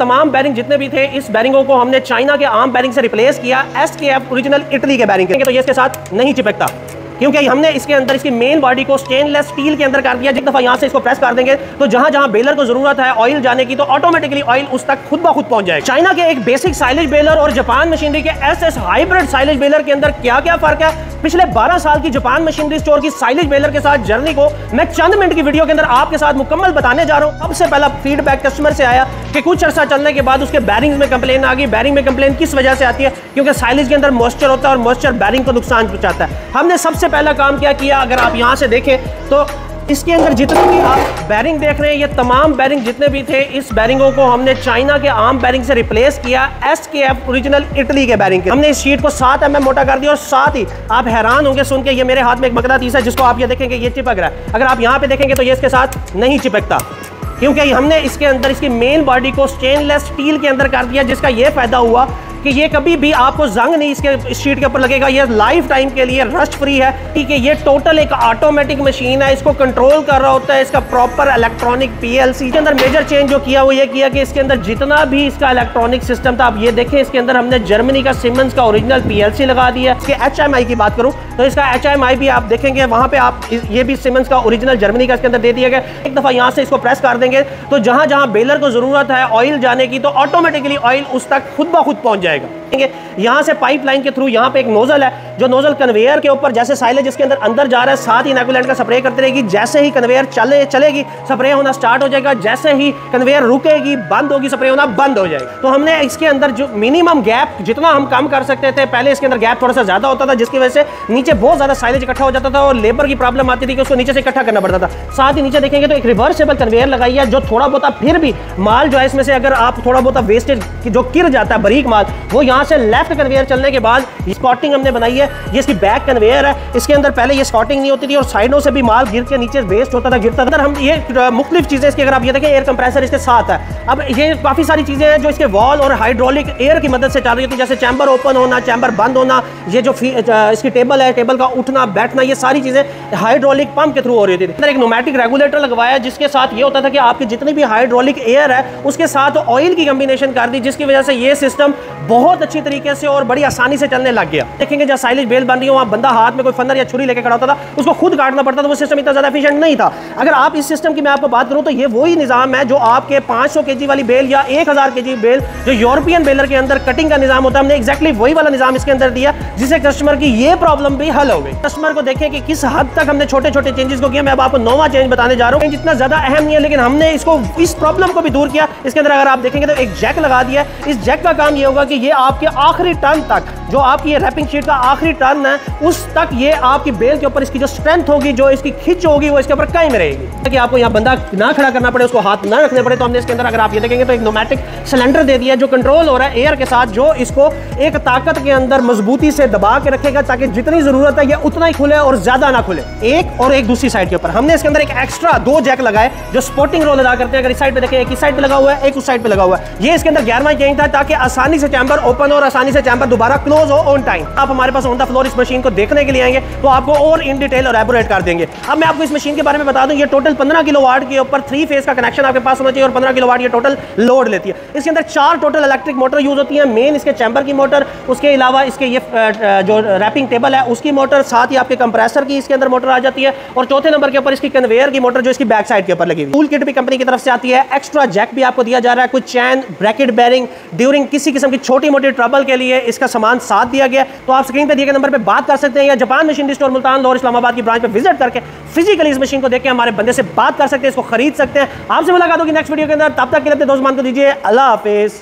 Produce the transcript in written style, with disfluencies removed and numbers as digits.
तमाम बैरिंग जितने भी थे, इस बैरिंगों को हमने चाइना के आम बैरिंग से रिप्लेस किया SKF ओरिजिनल इटली के बैरिंग के। तो ये इसके साथ नहीं चिपकता क्योंकि हमने इसके अंदर इसकी मेन बॉडी को स्टेनलेस स्टील के अंदर कर दिया। एक दफा यहाँ से इसको प्रेस कर देंगे तो जहां जहां बेलर को जरूरत है ऑयल जाने की, तो ऑटोमेटिकली ऑयल उस तक खुद ब खुद पहुंच जाएगा। चाइना के एक बेसिक साइलेज बेलर और जापान मशीनरी के SS हाइब्रिड साइलेज बेलर के अंदर क्या क्या फर्क है, पिछले 12 साल की जापान मशीनरी स्टोर की साइलेज बेलर के साथ जर्नी को मैं चंद मिनट की वीडियो के अंदर आपके साथ मुकम्मल बताने जा रहा हूं। सबसे पहला फीडबैक कस्टमर से आया कि कुछ अर्सा चलने के बाद उसके बैरिंग्स में कंप्लेन आ गई। बैरिंग में कंप्लेन किस वजह से आती है? क्योंकि साइलेज के अंदर मॉइस्चर होता है और मॉइस्चर बैरिंग को नुकसान पहुंचाता है। हमने सबसे पहला काम क्या किया, अगर आप यहां से देखें तो इसके अंदर जितने भी आप बैरिंग देख रहे हैं, ये तमाम बैरिंग जितने भी थे, इस बैरिंगों को हमने चाइना के आम बैरिंग से रिप्लेस किया SKF ओरिजिनल इटली के बैरिंग के। हमने इस शीट को 7 mm मोटा कर दिया और साथ ही आप हैरान होंगे सुन के, ये मेरे हाथ में एक मकनातीस है जिसको आप ये देखेंगे ये चिपक रहा है। अगर आप यहाँ पे देखेंगे तो ये इसके साथ नहीं चिपकता क्योंकि हमने इसके अंदर इसकी मेन बॉडी को स्टेनलेस स्टील के अंदर कर दिया, जिसका ये फायदा हुआ कि ये कभी भी आपको जंग नहीं इसके शीट के ऊपर लगेगा। ये लाइफ टाइम के लिए रस्ट फ्री है। ठीक है, ये टोटल एक ऑटोमेटिक मशीन है, इसको कंट्रोल कर रहा होता है इसका प्रॉपर इलेक्ट्रॉनिक PLC। के अंदर मेजर चेंज जो किया वो ये किया कि इसके अंदर जितना भी इसका इलेक्ट्रॉनिक सिस्टम था, आप ये देखें इसके अंदर हमने जर्मनी का सिमंस का ओरिजिनल PLC लगा दिया। इसके HMI की बात करूं तो इसका HMI भी आप देखेंगे वहां पे, आप ये भी सिमंस का ओरिजिनल जर्मनी का इसके अंदर दे दिया गया। एक दफा यहां से इसको प्रेस कर देंगे तो जहां जहां बेलर को जरूरत है ऑयल जाने की, तो ऑटोमेटिकली ऑयल उस तक खुद ब खुद पहुंच जाएगा। यहां से पाइपलाइन के थ्रू यहाँ पे एक नोजल है, जो नोजल कन्वेयर के ऊपर जैसे साइलेज इसके अंदर अंदर जा रहा है, साथ ही इनोकुलेंट का स्प्रे करती रहेगी। जैसे ही कन्वेयर चलेगी स्प्रे होना स्टार्ट हो जाएगा, जैसे ही कन्वेयर रुकेगी बंद होगी स्प्रे होना बंद हो जाएगा। तो हमने इसके अंदर जो मिनिमम गैप जितना हम कम कर सकते थे, पहले इसके अंदर गैप थोड़ा सा ज्यादा होता था जिसकी वजह से नीचे बहुत ज्यादा साइलेज इकट्ठा हो जाता था और लेबर की प्रॉब्लम आती थी कि उसको नीचे से इकट्ठा करना पड़ता था। साथ ही नीचे देखेंगे तो एक रिवर्सेबल कन्वेयर लगाई है, जो थोड़ा बहुत फिर भी माल जो है इसमें से अगर आप थोड़ा बहुत वेस्टेज जो गिर जाता है बारीक माल, वो यहाँ से लेफ्ट कन्वेयर चलने के बाद स्कॉटिंग हमने बनाई है। ये इसकी बैक कन्वेयर है, इसके अंदर पहले ये स्कॉटिंग नहीं होती थी और साइडों से भी माल गिर के नीचे वेस्ट होता था, गिरता था। हम ये मुख्तलिफ चीजें इसकी अगर आप ये देखें, एयर कंप्रेसर इसके साथ है। अब ये काफी सारी चीजें हैं जो इसके वॉल और हाइड्रोलिक एयर की मदद से चल रही होती है, जैसे चैम्बर ओपन होना, चैम्बर बंद होना, ये जो इसकी टेबल है, टेबल का उठना बैठना, ये सारी चीजें हाइड्रोलिक पंप के थ्रू हो रही थी। अंदर एक न्यूमेटिक रेगुलेटर लगवाया जिसके साथ ये होता था कि आपकी जितनी भी हाइड्रोलिक एयर है उसके साथ ऑयल की कॉम्बिनेशन कर दी, जिसकी वजह से ये सिस्टम बहुत अच्छी तरीके से और बड़ी आसानी से चलने लग गया। देखेंगे जहाँ साइलेज बेल बन रही है वहाँ बंदा हाथ में कोई फन्नर या छुरी लेके खड़ा होता था, उसको खुद काटना पड़ता था, वो सिस्टम इतना ज्यादा एफिशिएंट नहीं था। अगर आप इस सिस्टम की मैं आपको बात करूं तो ये वही निजाम है जो आपके 500 kg वाली बेल या 1000 kg बेल जो यूरोपियन बेलर के अंदर कटिंग का निजाम होता है, हमने एक्जैक्टली वही वाला निजाम इसके अंदर दिया, जिससे कस्टमर की ये प्रॉब्लम भी हल हो गई। कस्टमर को देखें कि किस हद तक हमने छोटे छोटे चेंजेस को किया। मैं अब आपको 9वां चेंज बताने जा रहा हूँ, जितना ज्यादा अहम नहीं है लेकिन हमने इसको इस प्रॉब्लम को भी दूर किया। इसके अंदर अगर आप देखेंगे तो एक जैक लगा दिया। इस जैक का काम ये होगा कि ये आपके आखिरी टर्न तक, जो आपकी ये रैपिंग शीट का आखिरी टर्न है, उस तक ये आपकी बेल के ऊपर इसकी जो स्ट्रेंथ होगी, जो इसकी खिंच होगी, वो इसके ऊपर कायम रहेगी, ताकि आपको यहाँ बंदा ना खड़ा करना पड़े, उसको हाथ ना रखने पड़े। तो हमने इसके अंदर अगर आप ये देखेंगे तो एक न्यूमेटिक सिलेंडर दे दिया जो कंट्रोल हो रहा है एयर के साथ, जो इसको एक ताकत के अंदर मजबूती से दबा के रखेगा ताकि जितनी जरूरत है ये उतना ही खुले और ज्यादा ना खुले। एक और एक दूसरी साइड के ऊपर हमने इसके अंदर एक एक्स्ट्रा 2 जैक लगाए जो सपोर्टिंग रोल अदा करते हैं। अगर इस साइड पे देखें, एक इस साइड पे लगा हुआ है, एक उस साइड पे लगा हुआ है। ये इसके अंदर 11वां चेंज था ताकि आसानी से चैम्बर ओपन और आसानी से चैम्बर दोबारा क्लोज हो ऑन टाइम। आप हमारे पास ऑन द फ्लोर इस मशीन को देखने के लिए आएंगे तो आपको और इन डिटेल और एलाबोरेट कर देंगे। अब मैं आपको इस मशीन के बारे में बता दूं, ये टोटल 15 किलोवाट के ऊपर 3 फेज का कनेक्शन आपके पास होना चाहिए और 15 किलोवाट ये टोटल लोड लेती है। इसके अंदर 4 टोटल इलेक्ट्रिक मोटर यूज होती है। मेन इसके चैम्बर की मोटर, उसके अलावा इसके ये जो रैपिंग टेबल है उसकी मोटर, साथ ही आपके कंप्रेसर की इसके अंदर मोटर आ जाती है और चौथे नंबर के ऊपर इसकी कन्वेयर की मोटर जो इसकी बैक साइड के ऊपर लगी हुई। टूल किट भी कंपनी की तरफ से आती है। एक्स्ट्रा जैक भी आपको दिया जा रहा है। कुछ चैन, ब्रैकेट बेरिंग ड्यूरिंग किसी किस्म की छोटी मोटी ट्रबल के लिए इसका सामान साथ दिया गया। तो आप स्क्रीन पे दिए गए नंबर पे बात कर सकते हैं या Japan machinery store Multan Lahore Islamabad की ब्रांच पे विजिट करके फिजिकली इस मशीन को देख के हमारे बंदे से बात कर सकते हैं, इसको खरीद सकते हैं। आपसे मुलाकात होगी नेक्स्ट वीडियो के अंदर। तब तक के लिए अपने दोस्त मान को दीजिए अल्लाह हाफिज।